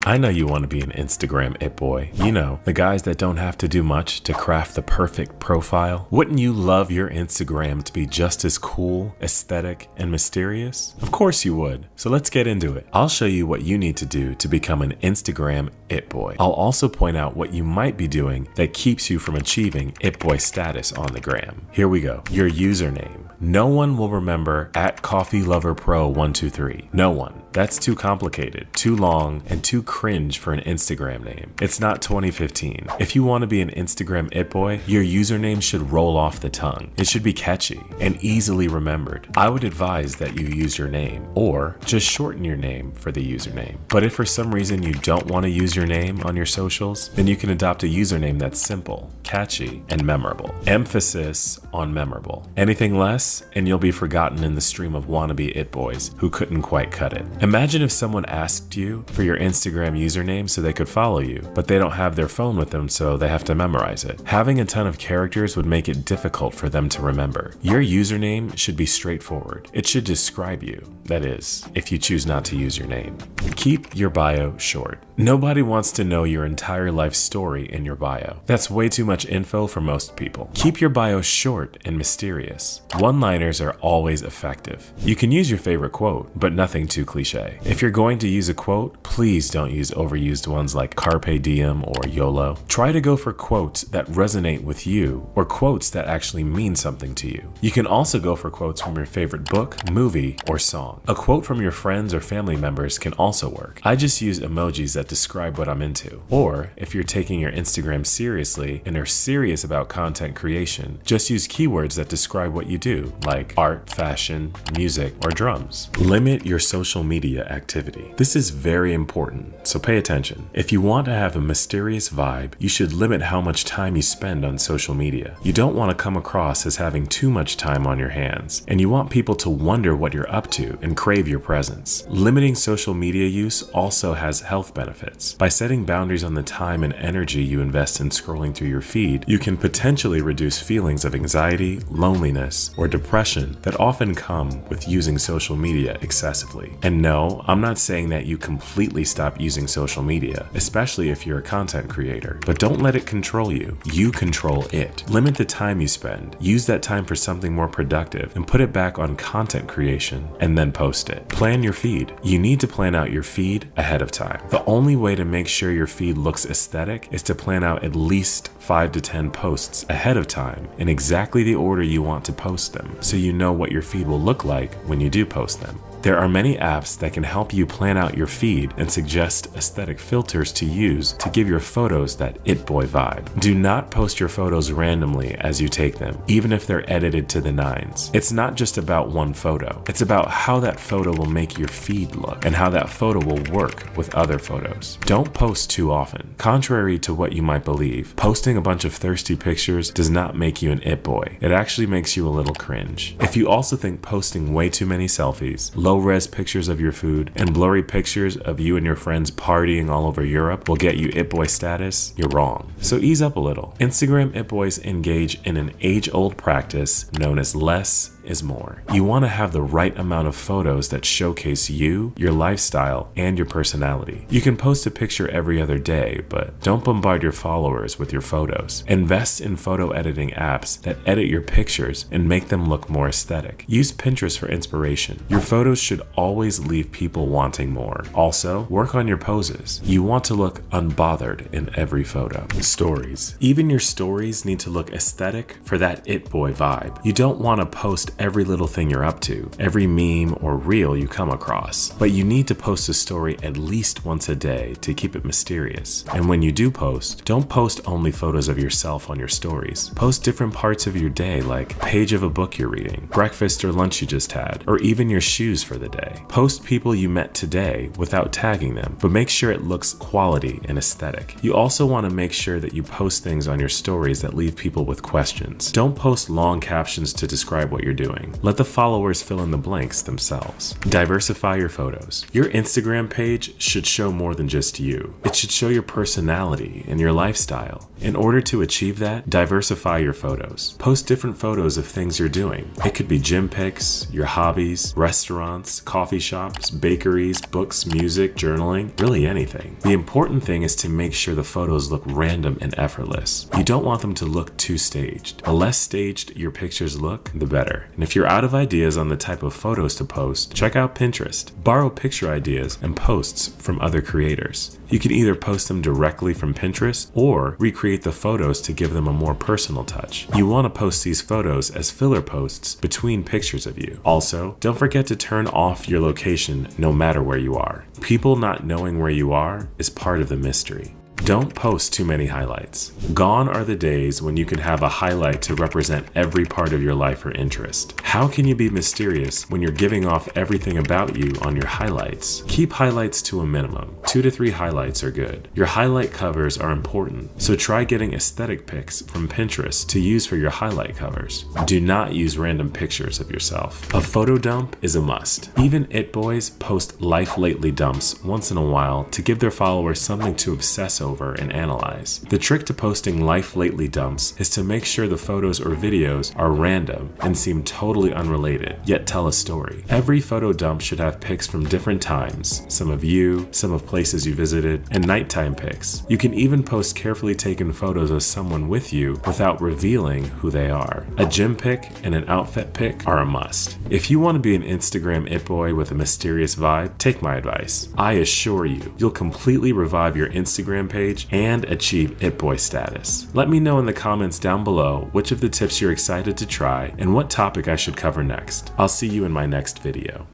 I know you want to be an Instagram it boy. You know, the guys that don't have to do much to craft the perfect profile. Wouldn't you love your Instagram to be just as cool, aesthetic, and mysterious? Of course you would. So let's get into it. I'll show you what you need to do to become an Instagram it boy. I'll also point out what you might be doing that keeps you from achieving it boy status on the gram. Here we go. Your username. No one will remember @CoffeeLoverPro123. No one. That's too complicated, too long, and too cringe for an Instagram name. It's not 2015. If you want to be an Instagram it boy, your username should roll off the tongue. It should be catchy and easily remembered. I would advise that you use your name, or just shorten your name for the username. But if for some reason you don't want to use your name on your socials, then you can adopt a username that's simple, catchy, and memorable. Emphasis on memorable. Anything less, and you'll be forgotten in the stream of wannabe it boys who couldn't quite cut it. Imagine if someone asked you for your Instagram username so they could follow you, but they don't have their phone with them, so they have to memorize it. Having a ton of characters would make it difficult for them to remember. Your username should be straightforward. It should describe you. That is, if you choose not to use your name. Keep your bio short. Nobody wants to know your entire life story in your bio. That's way too much info for most people. Keep your bio short and mysterious. One-liners are always effective. You can use your favorite quote, but nothing too cliche. If you're going to use a quote, please don't use overused ones like carpe diem or YOLO. Try to go for quotes that resonate with you, or quotes that actually mean something to you. You can also go for quotes from your favorite book, movie, or song. A quote from your friends or family members can also work. I just use emojis that describe what I'm into. Or, if you're taking your Instagram seriously and are serious about content creation, just use keywords that describe what you do, like art, fashion, music, or drums. Limit your social media activity. This is very important, so pay attention. If you want to have a mysterious vibe, you should limit how much time you spend on social media. You don't want to come across as having too much time on your hands, and you want people to wonder what you're up to and crave your presence. Limiting social media use also has health benefits. By setting boundaries on the time and energy you invest in scrolling through your feed, you can potentially reduce feelings of anxiety, loneliness, or depression that often come with using social media excessively. And no, I'm not saying that you completely stop using social media, especially if you're a content creator, but don't let it control you. You control it. Limit the time you spend. Use that time for something more productive and put it back on content creation and then post it. Plan your feed. You need to plan out your feed ahead of time. The only way to make sure your feed looks aesthetic is to plan out at least 5 to 10 posts ahead of time in exactly the order you want to post them, so you know what your feed will look like when you do post them. There are many apps that can help you plan out your feed and suggest aesthetic filters to use to give your photos that it boy vibe. Do not post your photos randomly as you take them, even if they're edited to the nines. It's not just about one photo. It's about how that photo will make your feed look and how that photo will work with other photos. Don't post too often. Contrary to what you might believe, posting a bunch of thirsty pictures does not make you an it boy. It actually makes you a little cringe. If you also think posting way too many selfies, low-res pictures of your food, and blurry pictures of you and your friends partying all over Europe will get you it boy status, you're wrong. So ease up a little. Instagram it boys engage in an age-old practice known as less is more. You want to have the right amount of photos that showcase you, your lifestyle, and your personality. You can post a picture every other day, but don't bombard your followers with your photos. Invest in photo editing apps that edit your pictures and make them look more aesthetic. Use Pinterest for inspiration. Your photos should always leave people wanting more. Also, work on your poses. You want to look unbothered in every photo. Stories. Even your stories need to look aesthetic for that it boy vibe. You don't want to post every little thing you're up to, every meme or reel you come across, but you need to post a story at least once a day to keep it mysterious. And when you do post, don't post only photos of yourself on your stories. Post different parts of your day, like a page of a book you're reading, breakfast or lunch you just had, or even your shoes for the day. Post people you met today without tagging them, but make sure it looks quality and aesthetic. You also want to make sure that you post things on your stories that leave people with questions. Don't post long captions to describe what you're doing. Let the followers fill in the blanks themselves. Diversify your photos. Your Instagram page should show more than just you. It should show your personality and your lifestyle. In order to achieve that, diversify your photos. Post different photos of things you're doing. It could be gym pics, your hobbies, restaurants, restaurants, coffee shops, bakeries, books, music, journaling, really anything. The important thing is to make sure the photos look random and effortless. You don't want them to look too staged. The less staged your pictures look, the better. And if you're out of ideas on the type of photos to post, check out Pinterest. Borrow picture ideas and posts from other creators. You can either post them directly from Pinterest or recreate the photos to give them a more personal touch. You want to post these photos as filler posts between pictures of you. Also, don't forget to turn off your location no matter where you are. People not knowing where you are is part of the mystery. Don't post too many highlights. Gone are the days when you can have a highlight to represent every part of your life or interest. How can you be mysterious when you're giving off everything about you on your highlights? Keep highlights to a minimum. 2 to 3 highlights are good. Your highlight covers are important, so try getting aesthetic pics from Pinterest to use for your highlight covers. Do not use random pictures of yourself. A photo dump is a must. Even it boys post life lately dumps once in a while to give their followers something to obsess over and analyze. The trick to posting life lately dumps is to make sure the photos or videos are random and seem totally unrelated, yet tell a story. Every photo dump should have pics from different times, some of you, some of places you visited, and nighttime pics. You can even post carefully taken photos of someone with you without revealing who they are. A gym pic and an outfit pic are a must. If you want to be an Instagram it boy with a mysterious vibe, take my advice. I assure you, you'll completely revive your Instagram page and achieve it boy status. Let me know in the comments down below which of the tips you're excited to try and what topic I should cover next. I'll see you in my next video.